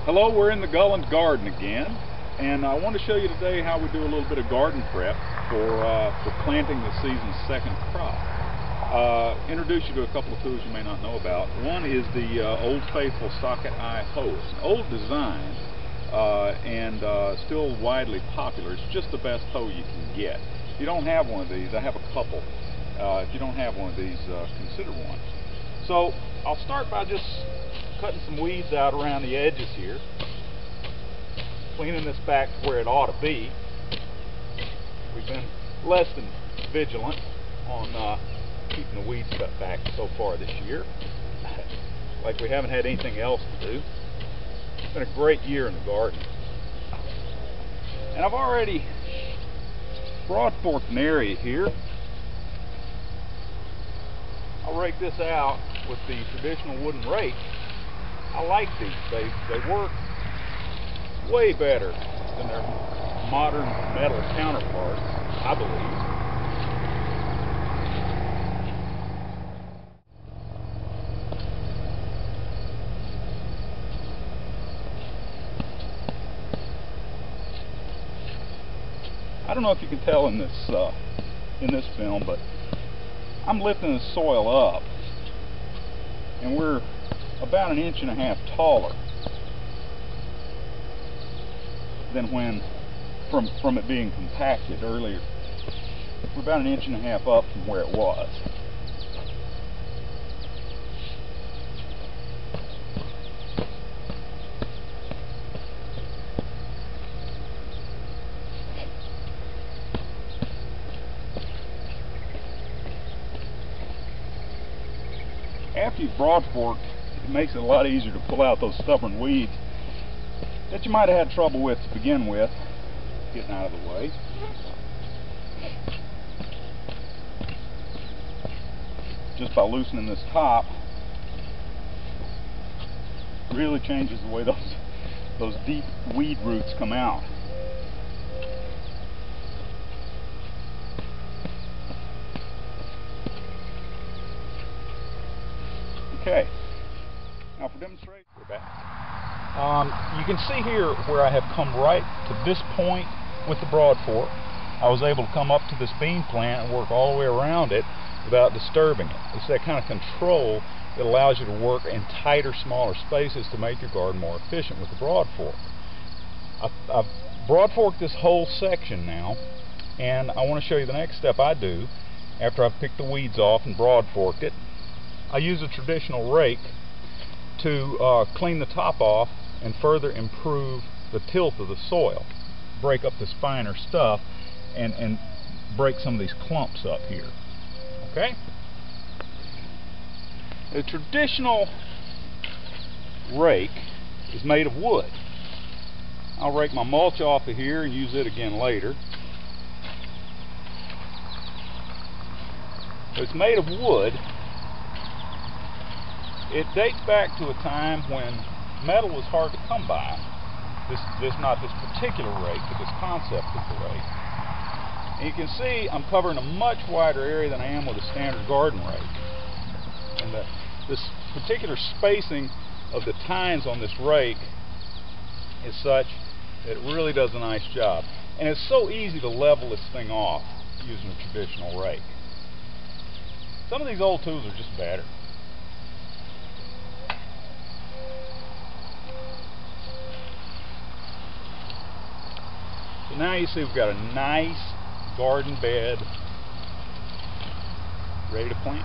Hello, we're in the Gulland garden again, and I want to show you today how we do a little bit of garden prep for planting the season's second crop. Introduce you to a couple of tools you may not know about. One is the Old Faithful socket eye hoe. It's an old design and still widely popular. It's just the best hoe you can get. If you don't have one of these, I have a couple. If you don't have one of these, consider one. So I'll start by just cutting some weeds out around the edges here, cleaning this back to where it ought to be. We've been less than vigilant on keeping the weeds cut back so far this year, like we haven't had anything else to do. It's been a great year in the garden, and I've already broadforked an area here. I'll rake this out with the traditional wooden rake. I like these. They work way better than their modern metal counterparts, I believe. I don't know if you can tell in this film, but I'm lifting the soil up, and we're about 1.5 inches taller than when from it being compacted earlier. We're about 1.5 inches up from where it was. After you've broadforked, it makes it a lot easier to pull out those stubborn weeds that you might have had trouble with to begin with, getting out of the way. Just by loosening this top, really changes the way those deep weed roots come out. Okay, now for demonstration, we're back. You can see here where I have come right to this point with the broadfork. I was able to come up to this bean plant and work all the way around it without disturbing it. It's that kind of control that allows you to work in tighter, smaller spaces to make your garden more efficient with the broadfork. I've broadforked this whole section now, and I want to show you the next step I do after I've picked the weeds off and broadforked it. I use a traditional rake to clean the top off and further improve the tilth of the soil, break up this finer stuff, and break some of these clumps up here. Okay? The traditional rake is made of wood. I'll rake my mulch off of here and use it again later. It's made of wood. It dates back to a time when metal was hard to come by. Not this particular rake, but this concept of the rake. And you can see I'm covering a much wider area than I am with a standard garden rake. And this particular spacing of the tines on this rake is such that it really does a nice job. And it's so easy to level this thing off using a traditional rake. Some of these old tools are just better. So now you see we've got a nice garden bed ready to plant.